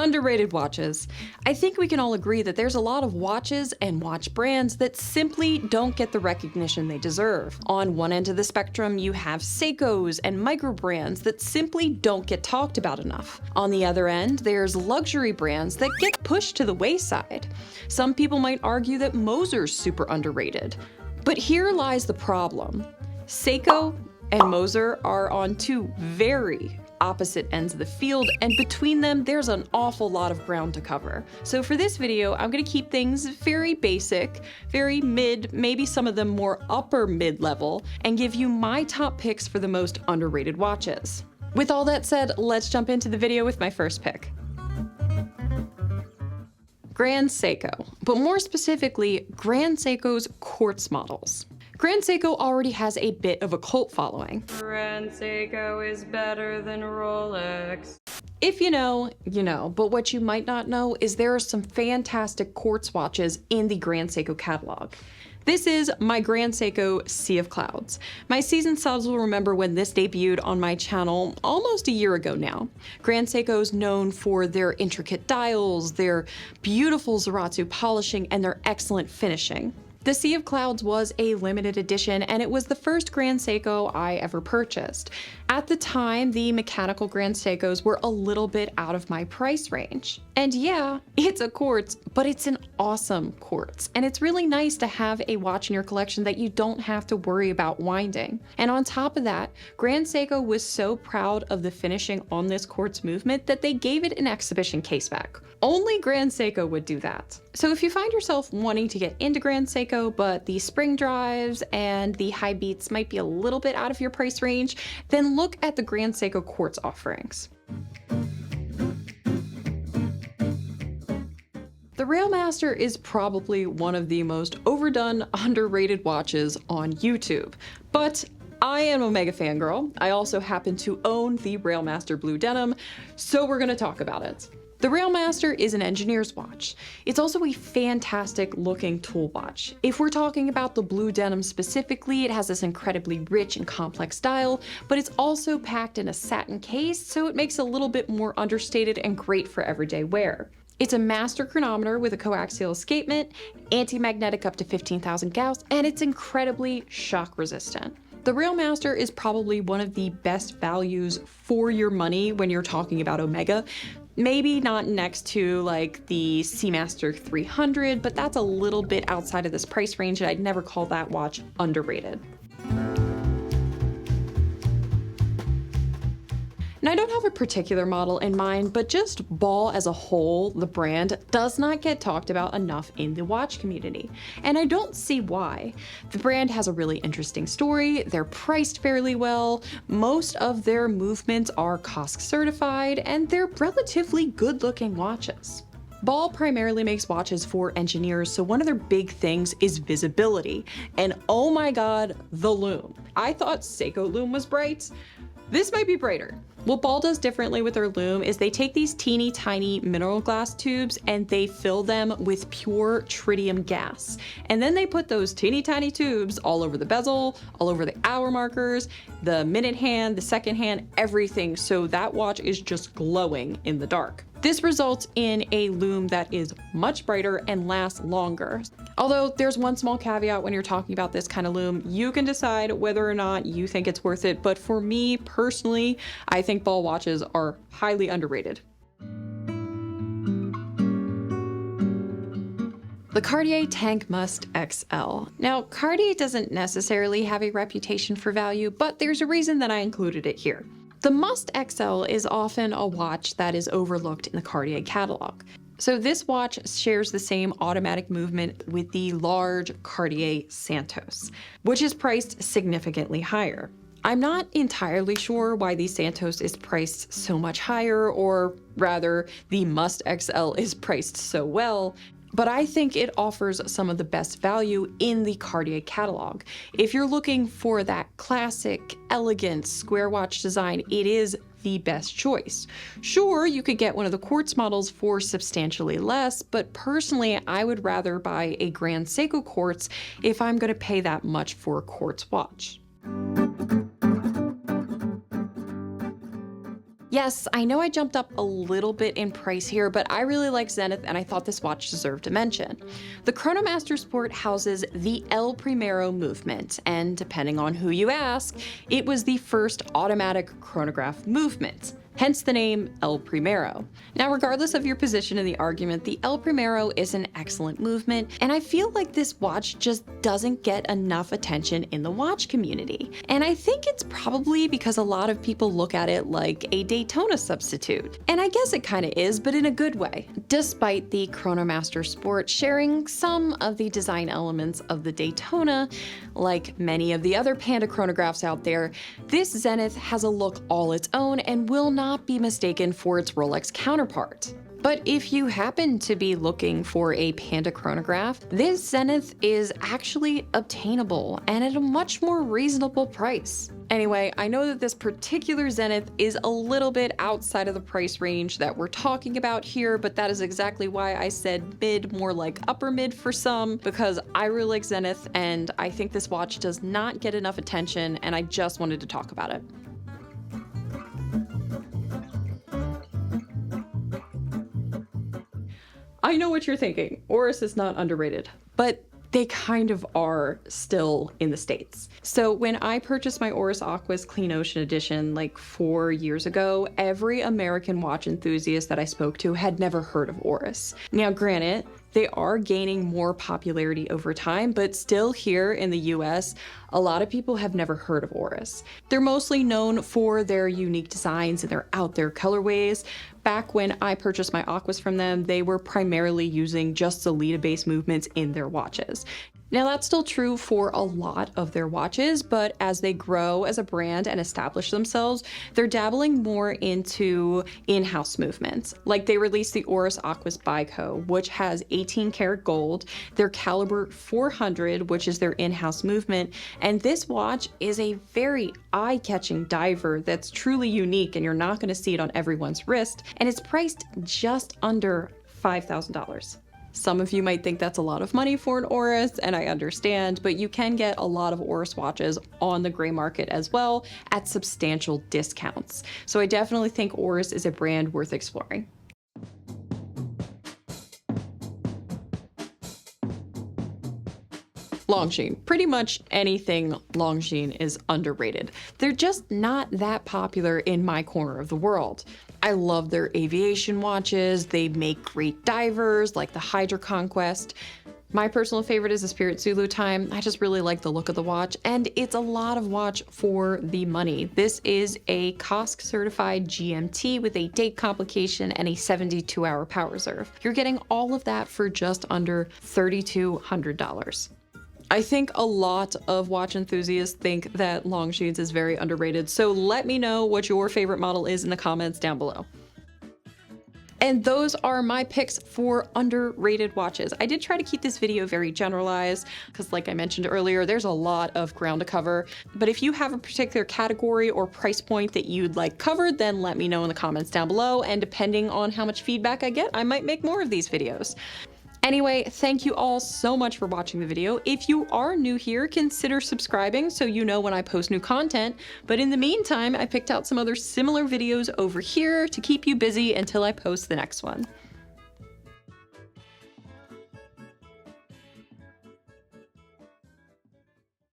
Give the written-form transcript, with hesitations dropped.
Underrated watches. I think we can all agree that there's a lot of watches and watch brands that simply don't get the recognition they deserve. On one end of the spectrum, you have Seikos and micro brands that simply don't get talked about enough. On the other end, there's luxury brands that get pushed to the wayside. Some people might argue that Moser's super underrated. But here lies the problem. Seiko and Moser are on two very opposite ends of the field, and between them there's an awful lot of ground to cover. So for this video, I'm gonna keep things very basic, very mid, maybe some of them more upper mid-level, and give you my top picks for the most underrated watches. With all that said, let's jump into the video with my first pick. Grand Seiko, but more specifically, Grand Seiko's Quartz models. Grand Seiko already has a bit of a cult following. Grand Seiko is better than Rolex. If you know, you know, but what you might not know is there are some fantastic quartz watches in the Grand Seiko catalog. This is my Grand Seiko Sea of Clouds. My seasoned subs will remember when this debuted on my channel almost a year ago now. Grand Seiko is known for their intricate dials, their beautiful Zaratsu polishing, and their excellent finishing. The Sea of Clouds was a limited edition, and it was the first Grand Seiko I ever purchased. At the time, the mechanical Grand Seikos were a little bit out of my price range. And yeah, it's a quartz, but it's an awesome quartz. And it's really nice to have a watch in your collection that you don't have to worry about winding. And on top of that, Grand Seiko was so proud of the finishing on this quartz movement that they gave it an exhibition case back. Only Grand Seiko would do that. So if you find yourself wanting to get into Grand Seiko, but the spring drives and the high beats might be a little bit out of your price range, then look at the Grand Seiko quartz offerings. The Railmaster is probably one of the most overdone, underrated watches on YouTube, but I am a mega fangirl. I also happen to own the Railmaster Blue Denim, so we're gonna talk about it. The Railmaster is an engineer's watch. It's also a fantastic looking tool watch. If we're talking about the blue denim specifically, it has this incredibly rich and complex style, but it's also packed in a satin case, so it makes it a little bit more understated and great for everyday wear. It's a master chronometer with a coaxial escapement, anti-magnetic up to 15,000 Gauss, and it's incredibly shock resistant. The Railmaster is probably one of the best values for your money when you're talking about Omega. Maybe not next to like the Seamaster 300, but that's a little bit outside of this price range, and I'd never call that watch underrated. Now, I don't have a particular model in mind, but just Ball as a whole, the brand, does not get talked about enough in the watch community. And I don't see why. The brand has a really interesting story, they're priced fairly well, most of their movements are COSC certified, and they're relatively good-looking watches. Ball primarily makes watches for engineers, so one of their big things is visibility. And oh my god, the lume. I thought Seiko lume was bright. This might be brighter. What Ball does differently with their lume is they take these teeny tiny mineral glass tubes and they fill them with pure tritium gas. And then they put those teeny tiny tubes all over the bezel, all over the hour markers, the minute hand, the second hand, everything, so that watch is just glowing in the dark. This results in a lume that is much brighter and lasts longer. Although there's one small caveat when you're talking about this kind of lume, you can decide whether or not you think it's worth it, but for me personally, I think Ball watches are highly underrated. The Cartier Tank Must XL. Now, Cartier doesn't necessarily have a reputation for value, but there's a reason that I included it here. The Must XL is often a watch that is overlooked in the Cartier catalog. So this watch shares the same automatic movement with the large Cartier Santos, which is priced significantly higher. I'm not entirely sure why the Santos is priced so much higher, or rather, the Must XL is priced so well, but I think it offers some of the best value in the Cartier catalog. If you're looking for that classic, elegant square watch design, it is the best choice. Sure, you could get one of the quartz models for substantially less, but personally, I would rather buy a Grand Seiko quartz if I'm gonna pay that much for a quartz watch. Yes, I know I jumped up a little bit in price here, but I really like Zenith and I thought this watch deserved a mention. The Chronomaster Sport houses the El Primero movement, and depending on who you ask, it was the first automatic chronograph movement. Hence the name El Primero. Now, regardless of your position in the argument, the El Primero is an excellent movement, and I feel like this watch just doesn't get enough attention in the watch community. And I think it's probably because a lot of people look at it like a Daytona substitute. And I guess it kind of is, but in a good way. Despite the Chronomaster Sport sharing some of the design elements of the Daytona, like many of the other Panda chronographs out there, this Zenith has a look all its own and will not be mistaken for its Rolex counterpart. But if you happen to be looking for a Panda chronograph, this Zenith is actually obtainable and at a much more reasonable price. Anyway, I know that this particular Zenith is a little bit outside of the price range that we're talking about here, but that is exactly why I said mid, more like upper mid for some, because I really like Zenith and I think this watch does not get enough attention, and I just wanted to talk about it. I know what you're thinking, ORIS is not underrated, but they kind of are still in the States. So when I purchased my ORIS Aquas Clean Ocean Edition like 4 years ago, every American watch enthusiast that I spoke to had never heard of ORIS. Now granted, they are gaining more popularity over time, but still here in the US, a lot of people have never heard of ORIS. They're mostly known for their unique designs and their out there colorways. Back when I purchased my Aquas from them, they were primarily using just Zelita-based movements in their watches. Now that's still true for a lot of their watches, but as they grow as a brand and establish themselves, they're dabbling more into in-house movements. Like they released the ORIS Aquas Bico, which has 18 karat gold, their caliber 400, which is their in-house movement, and this watch is a very eye-catching diver that's truly unique and you're not going to see it on everyone's wrist, and it's priced just under $5,000. Some of you might think that's a lot of money for an ORIS, and I understand, but you can get a lot of ORIS watches on the gray market as well at substantial discounts. So I definitely think ORIS is a brand worth exploring. Longines. Pretty much anything Longines is underrated. They're just not that popular in my corner of the world. I love their aviation watches. They make great divers like the Hydra Conquest. My personal favorite is the Spirit Zulu Time. I just really like the look of the watch, and it's a lot of watch for the money. This is a COSC certified GMT with a date complication and a 72-hour power reserve. You're getting all of that for just under $3,200. I think a lot of watch enthusiasts think that Longines is very underrated, so let me know what your favorite model is in the comments down below. And those are my picks for underrated watches. I did try to keep this video very generalized because like I mentioned earlier, there's a lot of ground to cover. But if you have a particular category or price point that you'd like covered, then let me know in the comments down below. And depending on how much feedback I get, I might make more of these videos. Anyway, thank you all so much for watching the video. If you are new here, consider subscribing so you know when I post new content. But in the meantime, I picked out some other similar videos over here to keep you busy until I post the next one.